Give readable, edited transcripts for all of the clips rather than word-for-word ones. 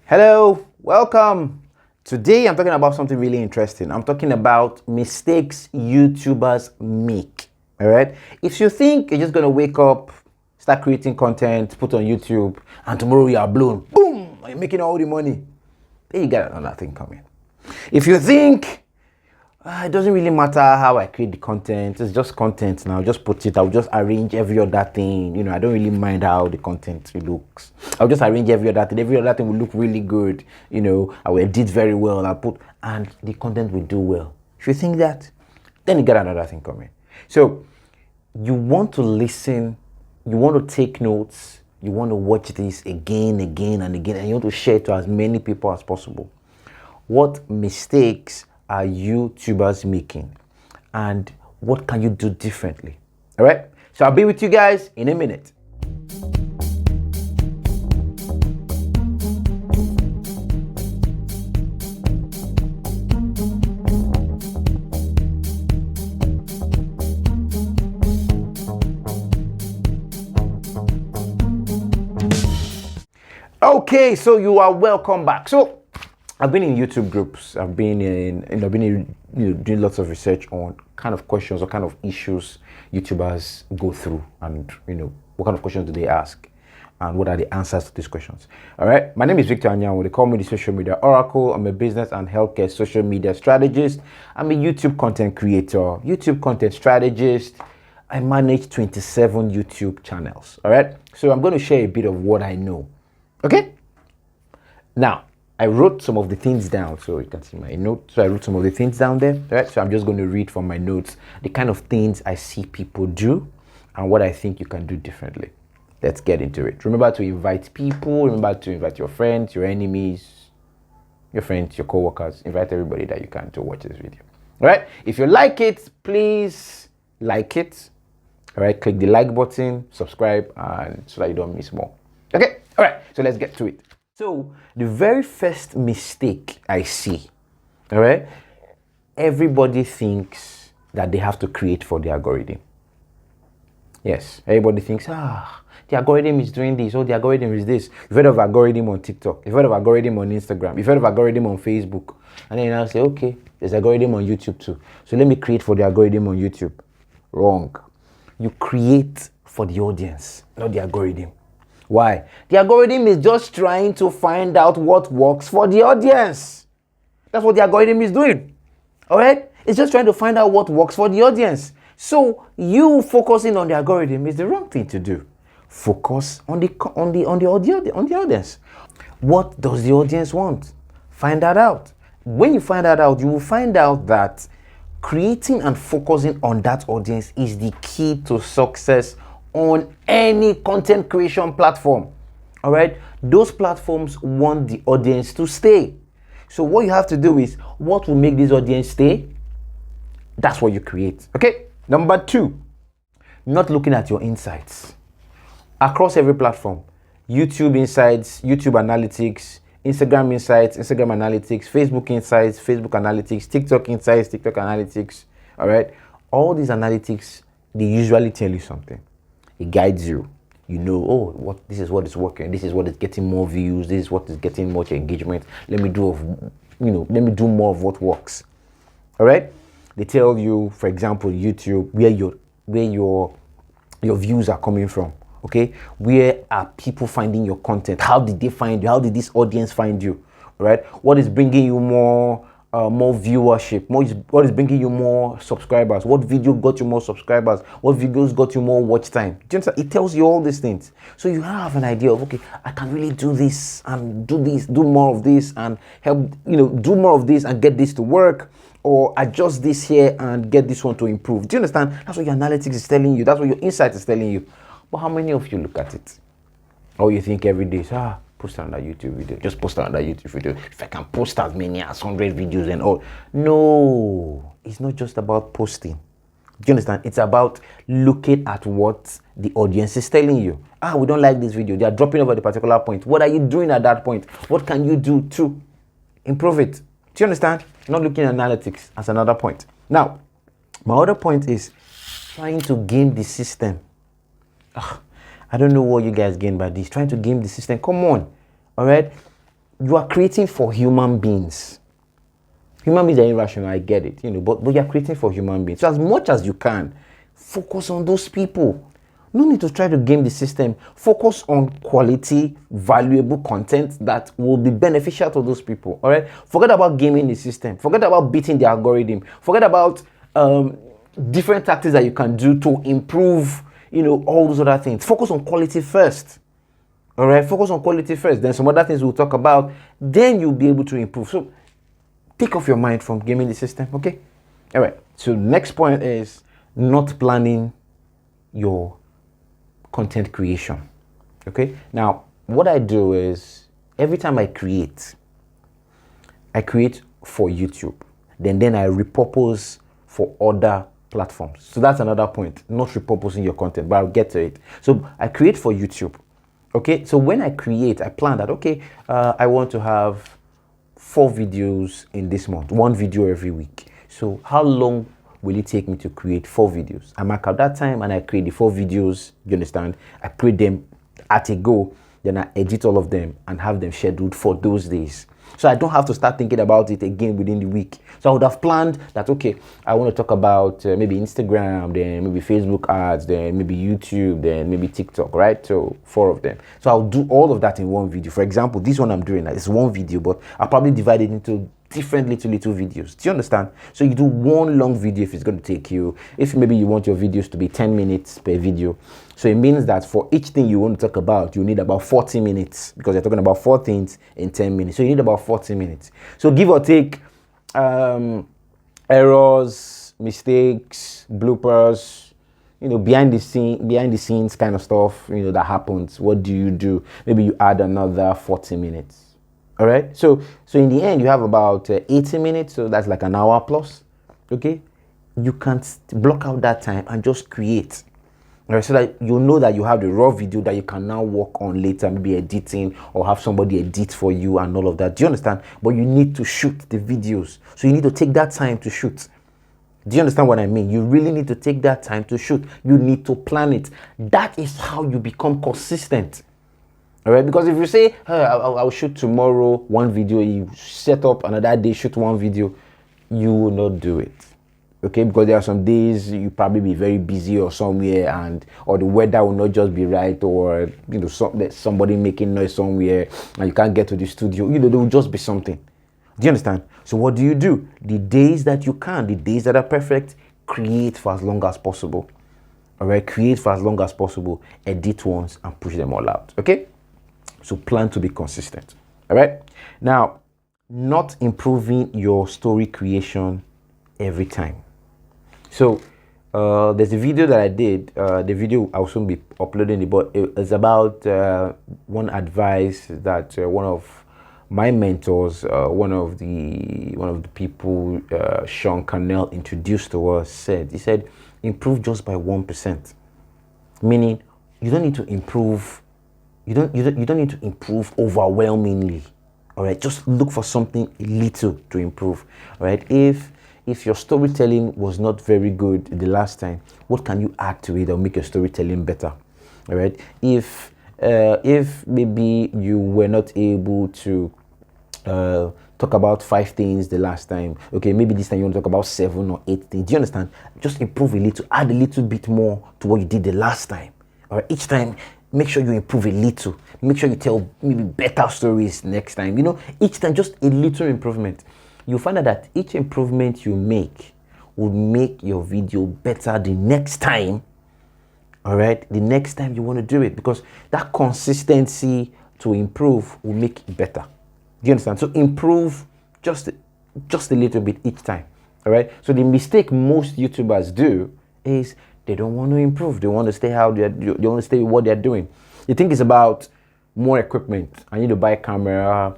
Hello, welcome. Today I'm talking about something really interesting. I'm talking about mistakes YouTubers make. All right. If you think you're just gonna wake up, start creating content, put on YouTube, and tomorrow you are blown, boom, and you're making all the money, then you got another thing coming. If you think it doesn't really matter how I create the content, it's just content now, just put it, I'll just arrange every other thing. I don't really mind how the content looks. I'll just arrange every other thing will look really good. I will edit very well, and the content will do well. If you think that, then you got another thing coming. So you want to listen, you want to take notes, you want to watch this again and again, and you want to share it to as many people as possible. What mistakes are YouTubers making, and what can you do differently? All right, so I'll be with you guys in a minute. Okay, so you are welcome back. So I've been in YouTube groups. I've been doing lots of research on kind of questions or kind of issues YouTubers go through, and what kind of questions do they ask, and what are the answers to these questions. All right, my name is Victor Anyanwu. They call me the social media oracle. I'm a business and healthcare social media strategist. I'm a YouTube content creator, YouTube content strategist. I manage 27 YouTube channels. All right, so I'm going to share a bit of what I know. Okay, now I wrote some of the things down so you can see my notes. So I wrote some of the things down there. Right? So I'm just going to read from my notes the kind of things I see people do and what I think you can do differently. Let's get into it. Remember to invite people. Remember to invite your friends, your enemies, your friends, your co-workers. Invite everybody that you can to watch this video. All right. If you like it, please like it. All right. Click the like button, subscribe, and so that you don't miss more. Okay. All right. So let's get to it. So the very first mistake I see, all right, everybody thinks that they have to create for the algorithm. Yes, everybody thinks, the algorithm is doing this, the algorithm is this. You've heard of algorithm on TikTok, you've heard of algorithm on Instagram, you've heard of algorithm on Facebook. And then you now say, okay, there's algorithm on YouTube too. So let me create for the algorithm on YouTube. Wrong. You create for the audience, not the algorithm. Why? The algorithm is just trying to find out what works for the audience. That's what the algorithm is doing. All right? It's just trying to find out what works for the audience. So you focusing on the algorithm is the wrong thing to do. Focus on the audience. What does the audience want? Find that out. When you find that out, you will find out that creating and focusing on that audience is the key to success on any content creation platform. All right, those platforms want the audience to stay. So what you have to do is, what will make this audience stay? That's what you create. Okay, number 2, not looking at your insights across every platform. YouTube insights, YouTube analytics, Instagram insights, Instagram analytics, Facebook insights, Facebook analytics, TikTok insights, TikTok analytics. All right, all these analytics, they usually tell you something. It guides you. This is what is working. This is what is getting more views. This is what is getting much engagement. Let me do more of what works. All right. They tell you, for example, YouTube, where your views are coming from. Okay. Where are people finding your content? How did they find you? How did this audience find you? All right. What is bringing you more viewership? What is bringing you more subscribers? What video got you more subscribers? What videos got you more watch time? Do you understand? It tells you all these things. So you have an idea of, okay, I can really do this and do more of this and help, do more of this and get this to work, or adjust this here and get this one to improve. Do you understand? That's what your analytics is telling you. That's what your insight is telling you. But how many of you look at it? Or you think every day, post another YouTube video. Just post another YouTube video. If I can post as many as 100 videos and all. No, it's not just about posting. Do you understand? It's about looking at what the audience is telling you. We don't like this video. They are dropping over the particular point. What are you doing at that point? What can you do to improve it? Do you understand? Not looking at analytics as another point. Now, my other point is trying to game the system. I don't know what you guys gain by this. Trying to game the system. Come on. All right. you are creating for human beings. Human beings are irrational, I get it, but you're creating for human beings. So as much as you can, focus on those people. No need to try to game the system. Focus on quality, valuable content that will be beneficial to those people. All right. Forget about gaming the system. Forget about beating the algorithm. Forget about different tactics that you can do to improve, all those other things. Focus on quality first. All right. Focus on quality first. Then some other things we'll talk about. Then you'll be able to improve. So take off your mind from gaming the system. Okay. All right. So next point is not planning your content creation. Okay, now what I do is every time I create for YouTube, then I repurpose for other platforms. So that's another point, not repurposing your content, but I'll get to it. So I create for YouTube. Okay, so when I create, I plan that, okay, I want to have 4 videos in this month, 1 video every week. So how long will it take me to create 4 videos? I mark out that time and I create the 4 videos. You understand? I create them at a go, then I edit all of them and have them scheduled for those days. So I don't have to start thinking about it again within the week. So I would have planned that, okay, I want to talk about maybe Instagram, then maybe Facebook ads, then maybe YouTube, then maybe TikTok, right? So 4 of them. So I'll do all of that in one video. For example, this one I'm doing, it's one video, but I'll probably divide it into different little videos. Do you understand? So you do one long video if it's going to take you, if maybe you want your videos to be 10 minutes per video. So it means that for each thing you want to talk about, you need about 40 minutes because you're talking about 4 things in 10 minutes. So you need about 40 minutes. So give or take errors, mistakes, bloopers, behind the scenes kind of stuff, that happens. What do you do? Maybe you add another 40 minutes. All right. So in the end, you have about 80 minutes. So that's like an hour plus. Okay. You can block out that time and just create. All right. So that you know that you have the raw video that you can now work on later, maybe editing or have somebody edit for you and all of that. Do you understand? But you need to shoot the videos. So you need to take that time to shoot. Do you understand what I mean? You really need to take that time to shoot. You need to plan it. That is how you become consistent. All right, because if you say, hey, I'll shoot tomorrow 1 video, you set up another day, shoot 1 video, you will not do it. Okay, because there are some days you probably be very busy or somewhere, or the weather will not just be right, or somebody making noise somewhere and you can't get to the studio. There will just be something. Do you understand? So what do? The days that you can, the days that are perfect, create for as long as possible. All right, create for as long as possible, edit once and push them all out. Okay. So plan to be consistent. All right. Now, not improving your story creation every time. So there's a video that I did. The video I'll soon be uploading it, but it's about one advice that one of my mentors, one of the people Sean Cannell introduced to us said. He said, improve just by 1%. Meaning, you don't need to improve. You don't need to improve overwhelmingly. All right, just look for something little to improve. All right, if your storytelling was not very good the last time, what can you add to it or make your storytelling better? All right, if maybe you were not able to talk about 5 things the last time, okay, maybe this time you want to talk about 7 or 8 things. Do you understand? Just improve a little, add a little bit more to what you did the last time. All right, each time, make sure you improve a little. Make sure you tell maybe better stories next time. Each time, just a little improvement. You'll find out that each improvement you make will make your video better the next time. All right, the next time you want to do it, because that consistency to improve will make it better. Do you understand? So improve just a little bit each time. All right. So the mistake most YouTubers do is they don't want to improve. They want to stay they want to stay with what they're doing. You think it's about more equipment. I need to buy a camera.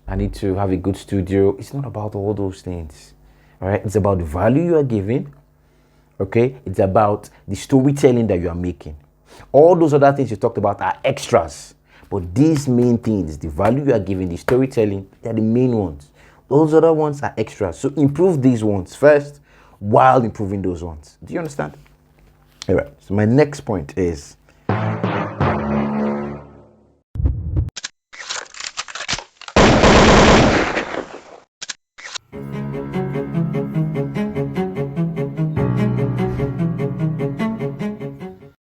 I need to have a good studio. It's not about all those things. All right. It's about the value you are giving. Okay. It's about the storytelling that you are making. All those other things you talked about are extras. But these main things, the value you are giving, the storytelling, they're the main ones. Those other ones are extras. So improve these ones first while improving those ones. Do you understand? All right. So my next point is